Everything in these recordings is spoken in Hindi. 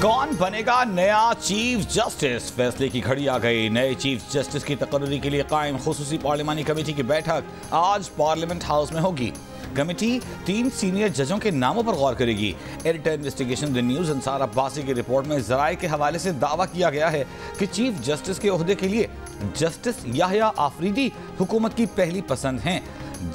कौन बनेगा नया चीफ जस्टिस? फैसले की घड़ी आ गई। नए चीफ जस्टिस की तकर्री के लिए कायम खुसूसी पार्लिमानी कमेटी की बैठक आज पार्लियामेंट हाउस में होगी। कमेटी 3 सीनियर जजों के नामों पर गौर करेगी। Editor investigation the news Ansar Abbasi की रिपोर्ट में ज़राए के हवाले से दावा किया गया है कि चीफ जस्टिस के ओहदे के लिए जस्टिस याहिया आफरीदी हुकूमत की पहली पसंद हैं।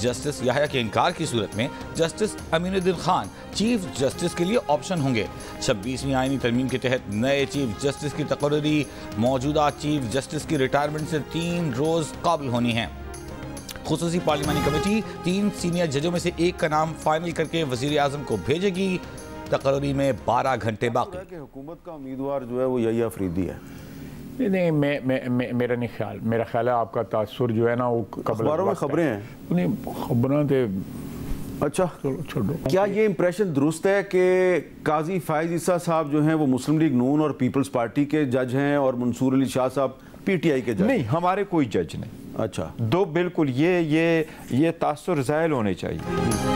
जस्टिस याहिया के इनकार की सूरत में justice Aminuddin Khan chief justice के लिए ऑप्शन होंगे। 26वीं आईनी तरमीम के तहत नए चीफ जस्टिस की तकर्री मौजूदा चीफ जस्टिस की रिटायरमेंट से 3 रोज कबल होनी है। खुसूसी पार्लिमानी कमेटी 3 सीनियर जजों में से एक का नाम फाइनल करके वजीर आजम को भेजेगी। तकर्री में 12 घंटे बाकी। हुकूमत का उम्मीदवार जो है वो याहिया आफरीदी है। नहीं, मेरा नहीं ख्याल, मेरा ख्याल है आपका तासुर जो है ना वो अखबारों में खबरें हैं। नहीं, खबरें थे। अच्छा छोड़ो। क्या ये इंप्रेशन दुरुस्त है कि काजी फायज ईसा साहब जो हैं वो मुस्लिम लीग नून और पीपल्स पार्टी के जज हैं और मंसूर अली शाह साहब पीटीआई के जज? नहीं, हमारे कोई जज नहीं। अच्छा, दो बिल्कुल ये तासुर ज़ायल होने चाहिए।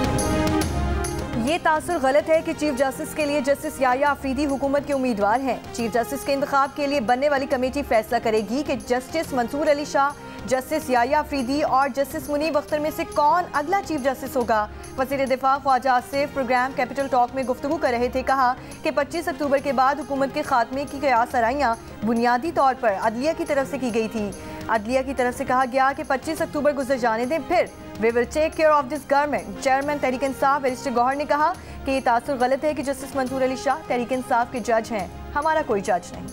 ये तासुर गलत है कि चीफ जस्टिस के लिए जस्टिस याहिया आफरीदी हुकूमत के उम्मीदवार हैं। चीफ जस्टिस के इंतखाब के लिए बनने वाली कमेटी फैसला करेगी कि जस्टिस मंसूर अली शाह, जस्टिस याहिया आफरीदी और जस्टिस मुनीब अख्तर में से कौन अगला चीफ जस्टिस होगा। वज़ीर दिफा Khawaja Asif program Capital Talk में गुफ्तगू कर रहे थे। कहा कि 25 अक्टूबर के बाद हुकूमत के खात्मे की कयास आराइयाँ बुनियादी तौर पर अदलिया की तरफ से की गई थी। अदलिया की तरफ से कहा गया कि 25 अक्टूबर गुजर जाने दें, फिर we will take care of this government. Chairman Tehreek Insaf barrister Gohar ने कहा कि ये तासुर गलत है कि जस्टिस मंसूर अली शाह तहरीक इंसाफ के जज हैं, हमारा कोई जज नहीं।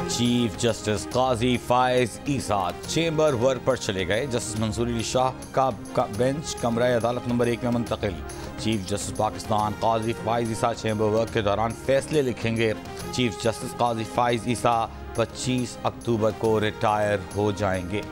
Chief justice Qazi Faez Isa chamber work पर चले गए। जस्टिस मंसूर अली शाह का बेंच कमरा अदालत नंबर 1 में मुंतकिल। चीफ जस्टिस पाकिस्तान काजी फायज ईसा चेंबर वर्क के दौरान फैसले लिखेंगे। चीफ जस्टिस काजी फायज ईसा 25 अक्टूबर को रिटायर हो जाएंगे।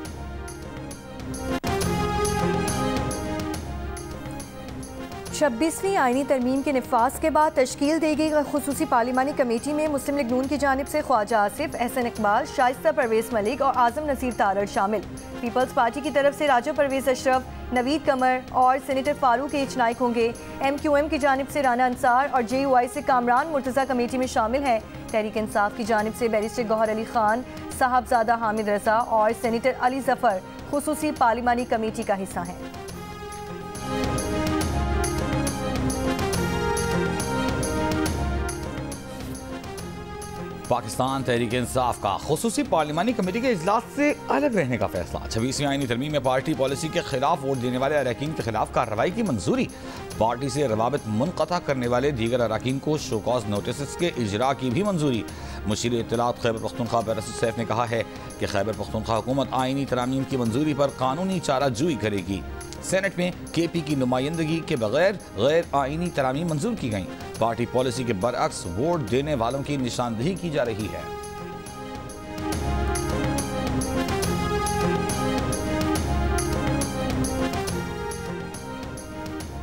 26वीं आईनी तरमीम के निफाज के बाद तश्कील दी गई खुसूसी पार्लिमानी कमेटी में मुस्लिम लीग नून की जानिब से ख्वाजा आसिफ, एहसन इकबाल, शाइस्ता परवेज मलिक और आजम नसीर तारड़ शामिल। पीपल्स पार्टी की तरफ से राजा परवेज अशरफ, नवीद कमर और सेनेटर फारूक एच नाइक होंगे। MQM की जानिब से राना अंसार और JUI से कामरान मुर्तज़ा कमेटी में शामिल हैं। तहरीक इंसाफ की जानिब से बैरिस्टर गौहर अली खान, साहबजादा हामिद रजा और सेनेटर अली जफर खुसूसी पार्लिमानी कमेटी का हिस्सा हैं। पाकिस्तान तहरीक इंसाफ का खुसूसी पार्लिमानी कमेटी के इजलास से अलग रहने का फैसला। 26वीं आईनी तरमीम में पार्टी पॉलिसी के खिलाफ वोट देने वाले अरकान के खिलाफ कार्रवाई की मंजूरी। पार्टी से रवाबित मुनक़ता करने वाले दीगर अरकान को शोकॉज नोटिस के इजरा की भी मंजूरी। मुशीर इत्तलात खैबर पख्तूनख्वा बैरिस्टर सैफ ने कहा है कि खैबर पख्तूनख्वा हुकूमत आईनी तरामीम की मंजूरी पर कानूनी चाराजोई करेगी। सेनेट में KP की नुमाइंदगी के बगैर गैर आईनी तरामीम मंजूर की गई। पार्टी पॉलिसी के बरअक्स वोट देने वालों की निशानदेही की जा रही है।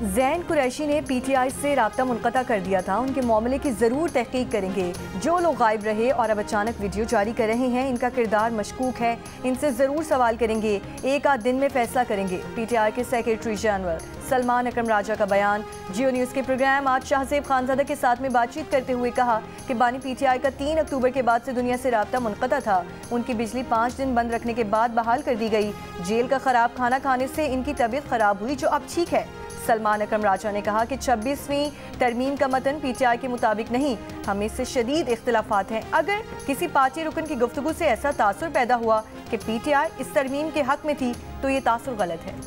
ज़ैन कुरैशी ने PTI से राब्ता मुनक़ता कर दिया था। उनके मामले की ज़रूर तहकीक करेंगे। जो लोग गायब रहे और अब अचानक वीडियो जारी कर रहे हैं, इनका किरदार मशकूक है, इनसे ज़रूर सवाल करेंगे। एक आध दिन में फैसला करेंगे। PTI के सेक्रेटरी जनरल सलमान अकरम राजा का बयान। जियो न्यूज़ के प्रोग्राम आज शाहजेब खानज़ादा के साथ में बातचीत करते हुए कहा कि बानी PTI का 3 अक्टूबर के बाद से दुनिया से राब्ता मुनक़ता था। उनकी बिजली 5 दिन बंद रखने के बाद बहाल कर दी गई। जेल का ख़राब खाना खाने से इनकी तबीयत ख़राब हुई, जो अब ठीक है। सलमान अकरम राजा ने कहा कि 26वीं तरमीम का मतन PTI के मुताबिक नहीं, हमें इससे शदीद इख्तिलाफात हैं। अगर किसी पार्टी रुकन की गुफ्तगू से ऐसा तासुर पैदा हुआ कि PTI इस तरमीम के हक में थी, तो ये तासुर गलत है।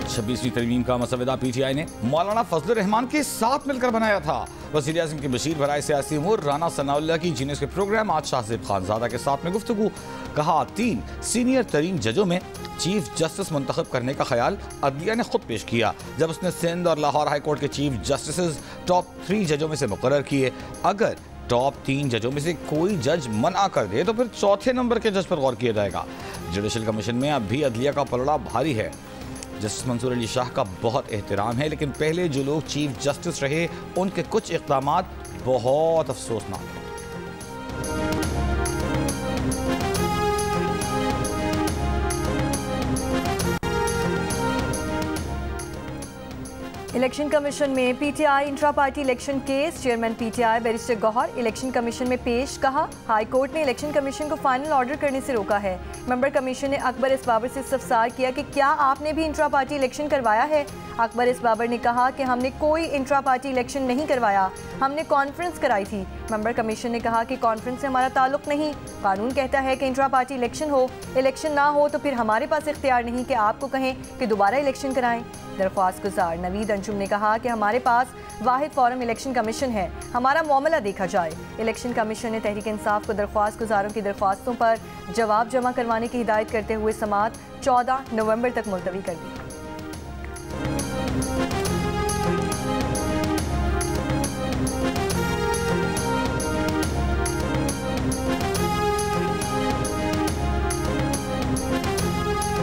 छब्बीसवीं तरमीम का मसवदा PTI ने मौलाना फजलुर रहमान के साथ मिलकर बनाया था। वज़ीर आज़म के बशीर भराए सियासी उमूर राना सनाउल्लाह की जीनियस के प्रोग्राम आज शाहजेब खानज़ादा के साथ में गुफ्तगू। कहा 3 सीनियर तरीन जजों में चीफ जस्टिस मुंतखब करने का ख्याल अदलिया ने खुद पेश किया जब उसने सिंध और लाहौर हाई कोर्ट के चीफ जस्टिस टॉप 3 जजों में से मुकर्रर किए। अगर टॉप 3 जजों में से कोई जज मना कर दे तो फिर चौथे नंबर के जज पर गौर किया जाएगा। जुडिशल कमीशन में अब भी अदलिया का पलड़ा भारी है। जस्टिस मंसूर अली शाह का बहुत एहतराम है, लेकिन पहले जो लोग चीफ जस्टिस रहे उनके कुछ इक़दामात बहुत अफसोसनाक हैं। इलेक्शन कमीशन में PTI intra party election case, chairman PTI barrister Gohar election commission में पेश। कहा, हाई कोर्ट ने इलेक्शन कमीशन को फाइनल ऑर्डर करने से रोका है। मेंबर कमीशन ने अकबर इस बाबर से इस्तफसार किया कि क्या आपने भी इंट्रा पार्टी इलेक्शन करवाया है। अकबर इस बाबर ने कहा कि हमने कोई इंट्रा पार्टी इलेक्शन नहीं करवाया, हमने कॉन्फ्रेंस कराई थी। मेंबर कमीशन ने कहा कि कॉन्फ्रेंस से हमारा ताल्लुक नहीं, कानून कहता है कि इंट्रा पार्टी इलेक्शन हो, इलेक्शन ना हो तो फिर हमारे पास इख्तियार नहीं कि आपको कहें कि दोबारा इलेक्शन कराएं। दरख्वास्त गुजार नवीद अंजुम ने कहा कि हमारे पास वाहिद फोरम इलेक्शन कमीशन है, हमारा मामला देखा जाए। इलेक्शन कमीशन ने तहरीक इंसाफ को दरख्वास्त गुजारों की दरख्वास्तों पर जवाब जमा करवाने की हिदायत करते हुए समाअत 14 नवंबर तक मुलतवी कर दी।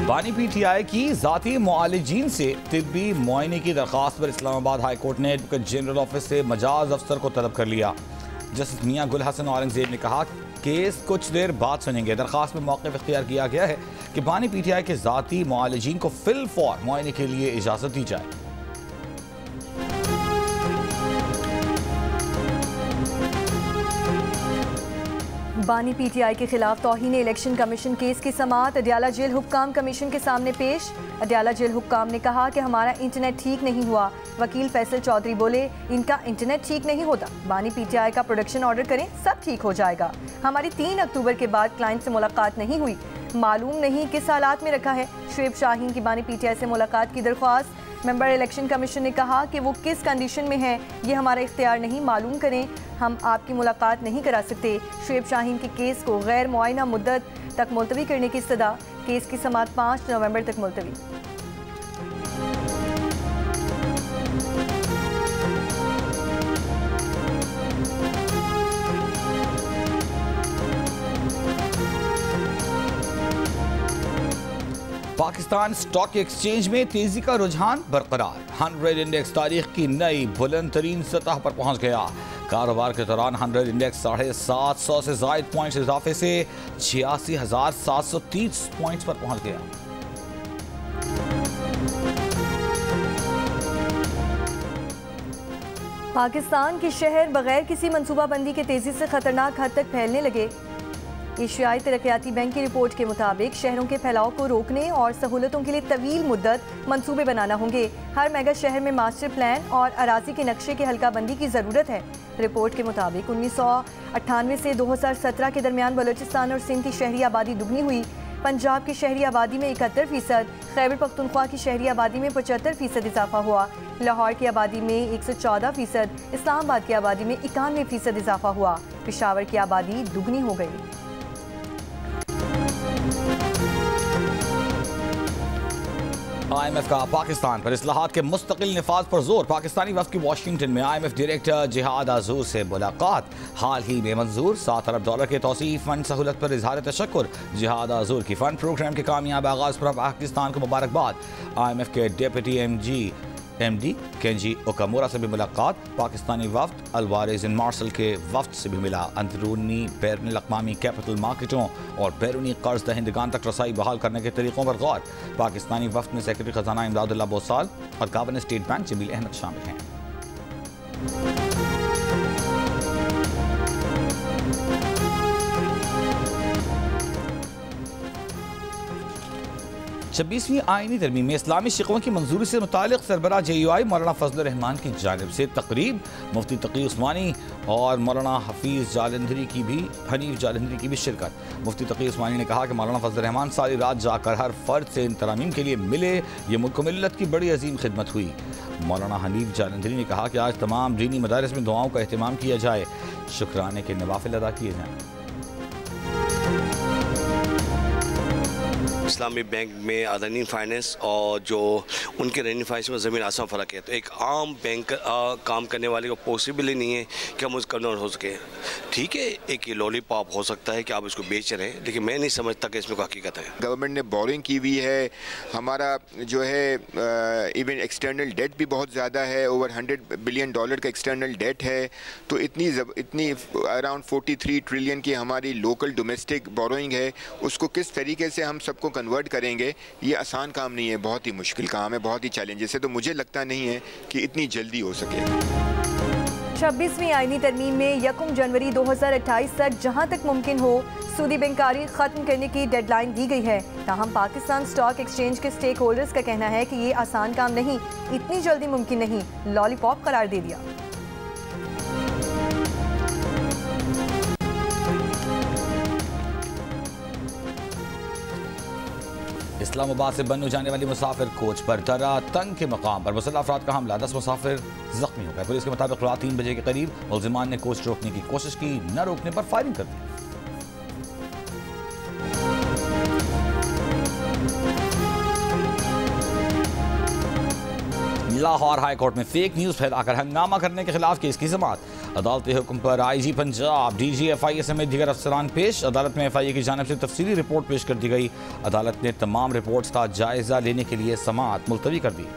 बानी पीटीआई की ज़ाती मुआलिजीन से तिब्बी मुआयने की दरख्वास्त पर इस्लामाबाद हाई कोर्ट ने एडवोकेट जनरल ऑफिस से मजाज अफसर को तलब कर लिया। जस्टिस मियां गुल हसन औरंगजेब ने कहा, केस कुछ देर बाद सुनेंगे। दरख्वास्त में मौक़िफ़ इख्तियार किया गया है कि बानी पीटीआई के ज़ाती मुआलिजीन को फिल फॉर मुआयने के लिए इजाज़त दी जाए। बानी पीटीआई के खिलाफ तौहीन इलेक्शन कमीशन केस की समाअत अडयाला जेल हुक्काम कमीशन के सामने पेश। अडयाला जेल हुक्काम ने कहा कि हमारा इंटरनेट ठीक नहीं हुआ। वकील फैसल चौधरी बोले, इनका इंटरनेट ठीक नहीं होता, बानी पीटीआई का प्रोडक्शन ऑर्डर करें, सब ठीक हो जाएगा। हमारी 3 अक्टूबर के बाद क्लाइंट से मुलाकात नहीं हुई, मालूम नहीं किस हालात में रखा है। शुएब शाहीन की बानी पीटीआई से मुलाकात की दरख्वास्त। मेंबर इलेक्शन कमीशन ने कहा कि वो किस कंडीशन में है ये हमारा इख्तियार नहीं, मालूम करें, हम आपकी मुलाकात नहीं करा सकते। शुएब शाहीन के केस को गैर मुआयना मुद्दत तक मुलतवी करने की सदा। केस की समाअत 5 नवंबर तक मुलतवी। पाकिस्तान स्टॉक एक्सचेंज में तेजी का रुझान बरकरार। 100 इंडेक्स तारीख की नई बुलंद तरीन सतह पर पहुंच गया। कारोबार के दौरान 100 इंडेक्स 750 से जायद पॉइंट्स इजाफे से 86,730 पॉइंट्स पर पहुंच गया। पाकिस्तान के शहर बगैर किसी मनसूबाबंदी के तेजी से खतरनाक हद तक फैलने लगे। एशियाई तरक्याती बैंक की रिपोर्ट के मुताबिक शहरों के फैलाव को रोकने और सहूलतों के लिए तवील मुद्दत मंसूबे बनाना होंगे। हर मेगा शहर में मास्टर प्लान और अराजी के नक्शे की हल्काबंदी की ज़रूरत है। रिपोर्ट के मुताबिक 1998 से 2017 के दरमियान बलूचिस्तान और सिंध की शहरी आबादी दुगनी हुई। पंजाब की शहरी आबादी में 71%, खैबर पख्तूनख्वा की शहरी आबादी में 75% इजाफा हुआ। लाहौर की आबादी में 114%, इस्लामाबाद की आबादी में 91% इजाफा हुआ। पेशावर की आबादी दुगनी हो गई। IMF का पाकिस्तान पर इस्लाहात के मुस्तकिल निफाज पर जोर। पाकिस्तानी वफ्द की वाशिंगटन में IMF डायरेक्टर जिहाद आजूर से मुलाकात। हाल ही में मंजूर $7 अरब के तौसीफ फंड सहूलत पर इजहार तशक्कुर। जिहाद आजूर की फंड प्रोग्राम के कामयाब आगाज पर पाकिस्तान को मुबारकबाद। IMF के डिप्टी MD केंजी ओकामोरा से भी मुलाकात। पाकिस्तानी वफ्द अलवारिज इन मार्शल के वफ्द से भी मिला। अंदरूनी बैरून अक़वामी कैपिटल मार्केटों और बैरूनी कर्ज दहिंदगान तक रसाई बहाल करने के तरीक़ों पर गौर। पाकिस्तानी वफ्द में सेक्रेटरी ख़जाना इमदादुल्लाह बोसाल और governor state bank Jameel Ahmed शामिल हैं। 26वीं आईनी तरमीम में इस्लामी शिकवों की मंजूरी से मुतालिक सरबराह JUI मौलाना फजल रहमान की जानिब से तकरीब। मुफ्ती तकी उस्मानी और मौलाना हफीज़ जालंधरी की भी शिरकत। मुफ्ती तकी उस्मानी ने कहा कि मौलाना फजल रहमान सारी रात जाकर हर फर्द से इन तरामीम के लिए मिले, ये मुल्क मिल्लत की बड़ी अजीम खिदमत हुई। मौलाना हनीफ जालंधरी ने कहा कि आज तमाम दीनी मदारिस में दुआओं का एहतमाम किया जाए, शुक्राने के नवाफिल अदा किए जाएँ। इस्लामी बैंक में रनिंग फाइनेंस और जो उनके रनिंग फाइनेंस में ज़मीन आसमान फ़र्क है। तो एक आम बैंक काम करने वाले को पॉसिबल ही नहीं है कि हम उसका कन्वर्ट हो सके। ठीक है, एक ये लॉलीपॉप हो सकता है कि आप इसको बेच रहे हैं, लेकिन मैं नहीं समझता कि इसमें कोई हकीकत है। गवर्नमेंट ने बोरिंग की हुई है, हमारा जो है इवन एक्सटर्नल डेट भी बहुत ज़्यादा है, ओवर $100 बिलियन का एक्सटर्नल डेट है। तो इतनी अराउंड 43 ट्रिलियन की हमारी लोकल डोमेस्टिक बोरोइंग है, उसको किस तरीके से हम सबको कन्वर्ट करेंगे, ये आसान काम नहीं है, बहुत ही मुश्किल काम है, बहुत ही चैलेंजेस है। तो मुझे लगता नहीं है कि इतनी जल्दी हो सके। 26वीं आईनी तरमीम में 1 जनवरी 2028 तक जहां तक मुमकिन हो सूदी बैंकारी खत्म करने की डेडलाइन दी गई है। ताहम पाकिस्तान स्टॉक एक्सचेंज के स्टेक होल्डर्स का कहना है कि ये आसान काम नहीं, इतनी जल्दी मुमकिन नहीं, लॉलीपॉप करार दे दिया। इस्लामाबाद से बन्नू जाने वाली मुसाफिर कोच पर दरा तंग के मकाम पर मुसल्लह अफराद का हमला, 10 मुसाफिर जख्मी हो गए। पुलिस के मुताबिक रात 3 बजे के करीब मुलजिमान ने कोच रोकने की कोशिश की, न रोकने पर फायरिंग कर दी। लाहौर हाई कोर्ट में फेक न्यूज फैलाकर हंगामा करने के खिलाफ केस की समाअत। अदालती हुक्म पर आईजी पंजाब, डीजी FIA समेत दीगर अफसरान पेश। अदालत में FIA की जानिब से तफसीली रिपोर्ट पेश कर दी गई। अदालत ने तमाम रिपोर्ट्स का जायजा लेने के लिए समाअत मुलतवी कर दी।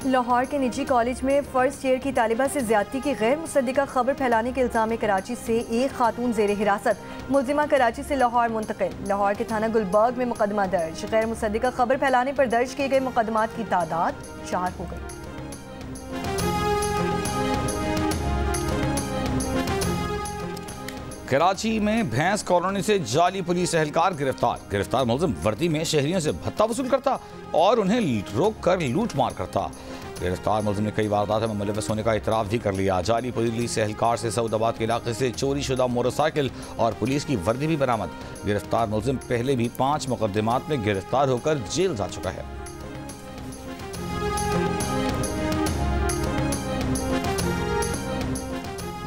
लाहौर के निजी कॉलेज में फर्स्ट ईयर की तालिबा से ज्यादती की गैर मुसद्दिका खबर फैलाने के इल्जाम में कराची से एक खातून जेर हिरासत। मुलजिमा कराची से लाहौर मुंतकिल। लाहौर के थाना गुलबर्ग में मुकदमा दर्ज। गैर मुसद्दिका खबर फैलाने पर दर्ज किए गए मुकदमात की तादाद 4 हो गई। कराची में भैंस कॉलोनी से जाली पुलिस एहलकार गिरफ्तार मुलजिम वर्दी में शहरियों से भत्ता वसूल करता और उन्हें रोक कर लूट मार करता। गिरफ्तार मुलजिम ने कई वारदातों में मुलव्वस होने का इतराफ़ भी कर लिया। जाली पुलिस एहलकार से सऊदाबाद के इलाके से चोरी शुदा मोटरसाइकिल और पुलिस की वर्दी भी बरामद। गिरफ्तार मुलजिम पहले भी 5 मुकदमात में गिरफ्तार होकर जेल जा चुका है।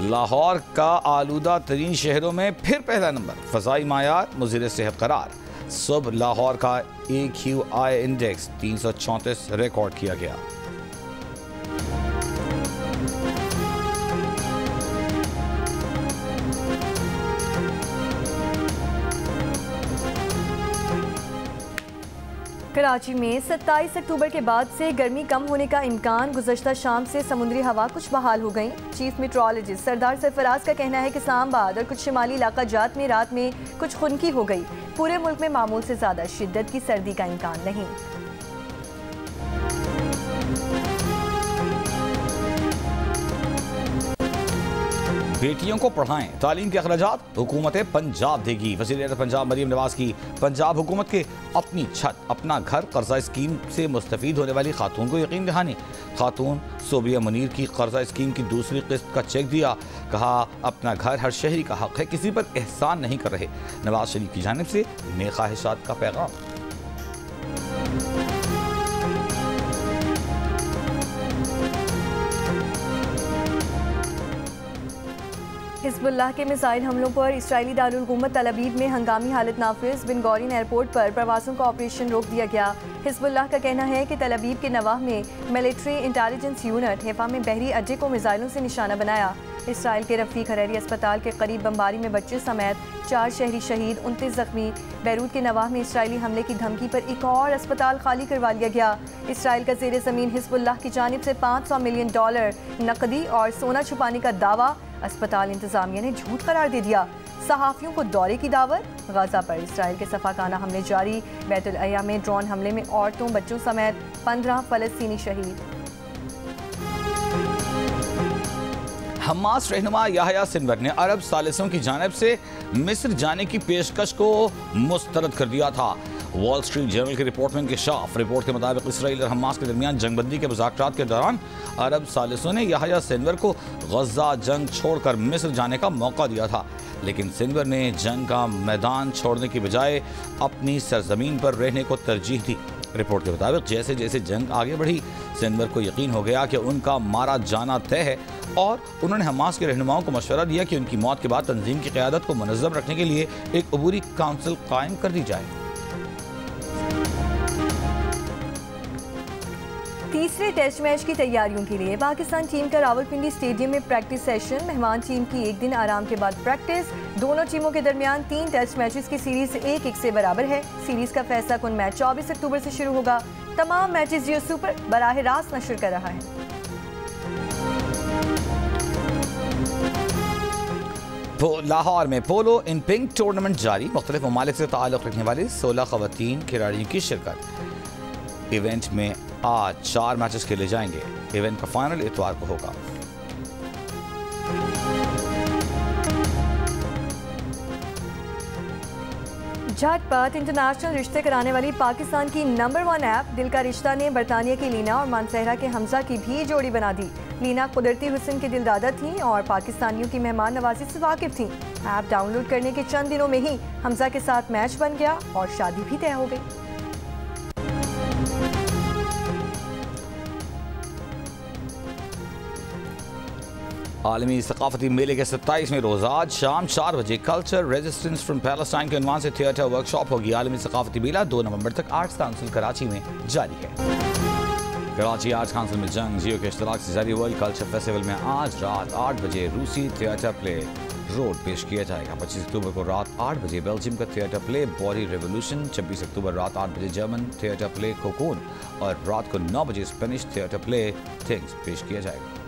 लाहौर का आलूदा तरीन शहरों में फिर पहला नंबर, फ़ज़ाई मायार मुज़िर सेहत करार। सुबह लाहौर का AQI इंडेक्स 334 रिकॉर्ड किया गया। कराची में 27 अक्टूबर के बाद से गर्मी कम होने का इम्कान। गुज़श्ता शाम से समुद्री हवा कुछ बहाल हो गई। चीफ मेट्रोलॉजिस्ट सरदार सरफराज का कहना है कि इस्लामाबाद और कुछ शिमाली इलाका जात में रात में कुछ खुनकी हो गई। पूरे मुल्क में मामूल से ज़्यादा शिद्दत की सर्दी का इम्कान नहीं। बेटियों को पढ़ाएं, तालीम के अखराजात हुकूमत पंजाब देगी। वज़ीर पंजाब मरीम नवाज की पंजाब हुकूमत के अपनी छत अपना घर कर्जा स्कीम से मुस्तफीद होने वाली खातून को यकीन दहानी। खातून सोबिया मुनीर की कर्जा स्कीम की दूसरी किस्त का चेक दिया। कहा, अपना घर हर शहरी का हक है, किसी पर एहसान नहीं कर रहे। नवाज शरीफ की जानिब से नेक ख्वाहिशात का पैगाम। हिज़्बुल्लाह के मिसाइल हमलों पर इसराइली दारुल हुकूमत तल अबीब में हंगामी हालत नाफिज। बिन गौरीन एयरपोर्ट पर प्रवासियों का ऑपरेशन रोक दिया गया। हिज़्बुल्लाह का कहना है कि तल अबीब के नवाह में मिलिट्री इंटेलिजेंस यूनिट हैफा में बहरी अड्डे को मिसाइलों से निशाना बनाया। इसराइल के रफ़ीक हरेरी अस्पताल के करीब बमबारी में बच्चे समेत 4 शहरी शहीद, 29 जख्मी। बैरूत के नवाह में इसराइली हमले की धमकी पर एक और अस्पताल खाली करवा लिया गया। इसराइल का ज़ेर ज़मीन हिज़्बुल्लाह की जानिब से $500 मिलियन नकदी और सोना छुपाने का दावा अस्पताल इंतजामिया ने झूठ करार दे दिया। सहाफ़ियों को दौरे की दावत। गाज़ा पर इसराइल के सफाकाना हमले जारी। बैतुल अय्या में ड्रोन हमले में औरतों बच्चों समेत 15 फ़लस्तीनी शहीद। हमास रहनुमा याहया सिनवर ने अरब सालिसों की जानिब से मिस्र जाने की पेशकश को मुस्तरद कर दिया था। वॉल स्ट्रीट जर्नल की रिपोर्ट में इंकशाफ। रिपोर्ट के मुताबिक इसराइल और हमास के दरमियान जंगबंदी के मुज़ाकरात के दौरान अरब सालिसों ने याहया सिनवर को गज़ा जंग छोड़कर मिस्र जाने का मौका दिया था, लेकिन सिनवर ने जंग का मैदान छोड़ने की बजाय अपनी सरजमीन पर रहने को तरजीह दी। रिपोर्ट के मुताबिक जैसे जैसे जंग आगे बढ़ी, सिंवर को यकीन हो गया कि उनका मारा जाना तय है और उन्होंने हमास के रहनुमाओं को मशवरा दिया कि उनकी मौत के बाद तंजीम की क़यादत को मुनज़्ज़म रखने के लिए एक अबूरी काउंसिल कायम कर दी जाए। तीसरे टेस्ट मैच की तैयारियों के लिए पाकिस्तान टीम का रावलपिंडी स्टेडियम में प्रैक्टिस सेशन। मेहमान टीम की एक दिन आराम के बाद प्रैक्टिस। दोनों टीमों के दरमियान 3 टेस्ट मैचेस की सीरीज 1-1 से बराबर है। सीरीज का फैसला कुन मैच 24 अक्टूबर से शुरू होगा। तमाम मैचेस जियो सुपर बराह रास्त नशर कर रहा है। लाहौर में पोलो इन पिंक टूर्नामेंट जारी। मुख्तलिफ ममालिक से ताल्लुक़ रखने वाली 16 ख़वातीन खिलाड़ियों की शिरकत। इवेंट में आज 4 मैचेस खेले जाएंगे। इवेंट का फाइनल इतवार को होगा। झटपट इंटरनेशनल रिश्ते कराने वाली पाकिस्तान की नंबर 1 ऐप दिल का रिश्ता ने बरतानिया की लीना और मानसहरा के हमजा की भी जोड़ी बना दी। लीना कुदरती हुस्न की दिलदादा थी और पाकिस्तानियों की मेहमान नवाजी से वाकिफ थी। ऐप डाउनलोड करने के चंद दिनों में ही हमजा के साथ मैच बन गया और शादी भी तय हो गई। आलमी सकाफती मेले के 27वें रोज आज शाम 4 बजे कल्चर रेजिस्टेंस फ्रॉम पैलेस्टाइन के उन्वान से थिएटर वर्कशॉप होगी। आलमी सकाफती मेला 2 नवंबर तक आर्ट्स काउंसिल कराची में जारी है। कराची आर्ट्स काउंसिल में जंग जियो के इश्तराक से जारी वर्ल्ड कल्चर फेस्टिवल में आज रात 8 बजे रूसी थिएटर प्ले रोड पेश किया जाएगा। 25 अक्टूबर को रात 8 बजे बेल्जियम का थिएटर प्ले बॉडी रेवोल्यूशन, 26 अक्टूबर रात 8 बजे जर्मन थिएटर प्ले कोकोन और रात को 9 बजे स्पेनिश थिएटर प्ले थिंग्स पेश किया जाएगा।